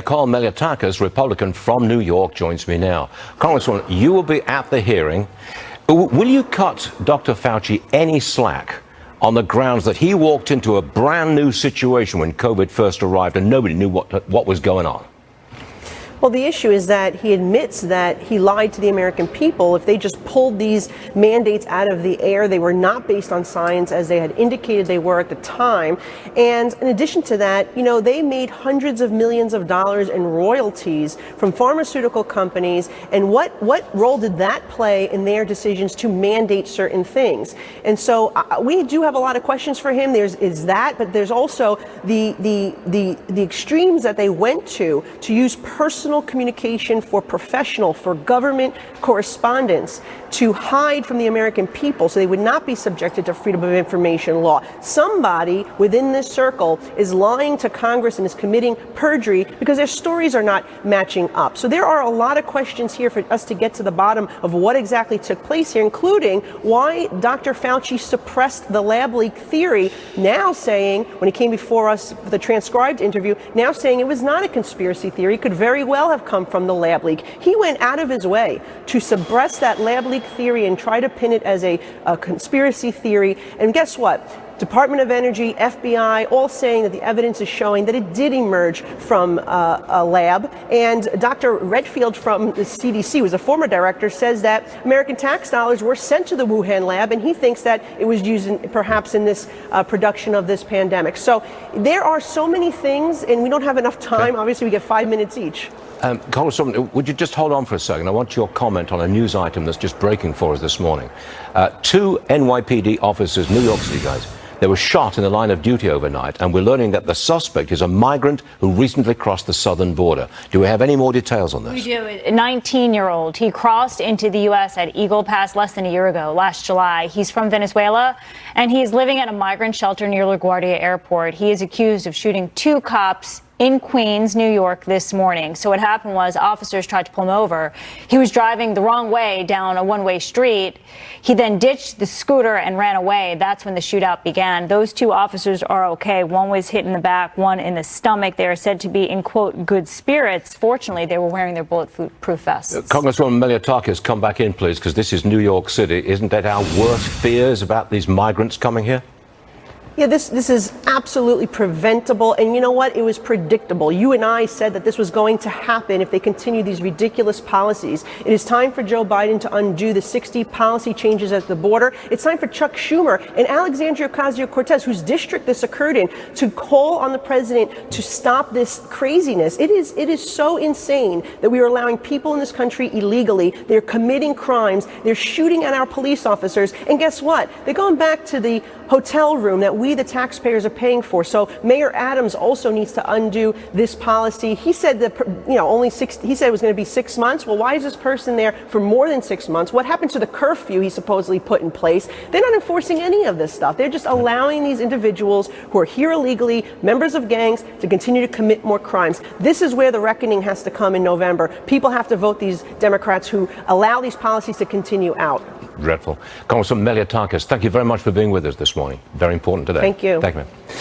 Malliotakis, Republican from New York, joins me now. Congresswoman, you will be at the hearing. Will you cut Dr. Fauci any slack on the grounds that he walked into a brand new situation when COVID first arrived and nobody knew what was going on? Well, the issue is that he admits that he lied to the American people. If they just pulled these mandates out of the air, they were not based on science as they had indicated they were at the time. And in addition to that, they made hundreds of millions of dollars in royalties from pharmaceutical companies. And what role did that play in their decisions to mandate certain things? And so we do have a lot of questions for him. Is that, but there's also the extremes that they went to use personal communication for government correspondence to hide from the American people so they would not be subjected to freedom of information law. Somebody within this circle is lying to Congress and is committing perjury because their stories are not matching up. So there are a lot of questions here for us to get to the bottom of what exactly took place here, including why Dr. Fauci suppressed the lab leak theory, now saying, when he came before us for the transcribed interview, now saying it was not a conspiracy theory, it could very well have come from the lab leak. He went out of his way to suppress that lab leak theory and try to pin it as a conspiracy theory. And guess what? Department of Energy, FBI, all saying that the evidence is showing that it did emerge from a lab. And Dr. Redfield from the CDC, who's a former director, says that American tax dollars were sent to the Wuhan lab, and he thinks that it was used perhaps in this production of this pandemic. So there are so many things, and we don't have enough time. Okay. Obviously, we get 5 minutes each. Congresswoman, would you just hold on for a second? I want your comment on a news item that's just breaking for us this morning. Two NYPD officers, New York City guys, they were shot in the line of duty overnight, and we're learning that the suspect is a migrant who recently crossed the southern border. Do we have any more details on this? We do. A 19-year-old. He crossed into the U.S. at Eagle Pass less than a year ago, last July. He's from Venezuela, and he is living at a migrant shelter near LaGuardia Airport. He is accused of shooting two cops in Queens, New York, this morning. So what happened was officers tried to pull him over. He was driving the wrong way down a one-way street. He then ditched the scooter and ran away. That's when the shootout began. Those two officers are okay. One was hit in the back, one in the stomach. They are said to be in, quote, good spirits. Fortunately, they were wearing their bulletproof vests. Congresswoman Malliotakis, come back in, please, because this is New York City. Isn't that our worst fears about these migrants coming here? Yeah, this is absolutely preventable. And you know what? It was predictable. You and I said that this was going to happen if they continue these ridiculous policies. It is time for Joe Biden to undo the 60 policy changes at the border. It's time for Chuck Schumer and Alexandria Ocasio-Cortez, whose district this occurred in, to call on the president to stop this craziness. It is so insane that we are allowing people in this country illegally. They're committing crimes. They're shooting at our police officers. And guess what? They're going back to the hotel room that we, the taxpayers, are paying for. So Mayor Adams also needs to undo this policy. He said that, he said it was going to be 6 months. Well, why is this person there for more than 6 months? What happened to the curfew he supposedly put in place? They're not enforcing any of this stuff. They're just allowing these individuals who are here illegally, members of gangs, to continue to commit more crimes. This is where the reckoning has to come in November. People have to vote these Democrats who allow these policies to continue out. Dreadful. Congresswoman Malliotakis, thank you very much for being with us this morning. Very important today. Thank you. Thank you, ma'am.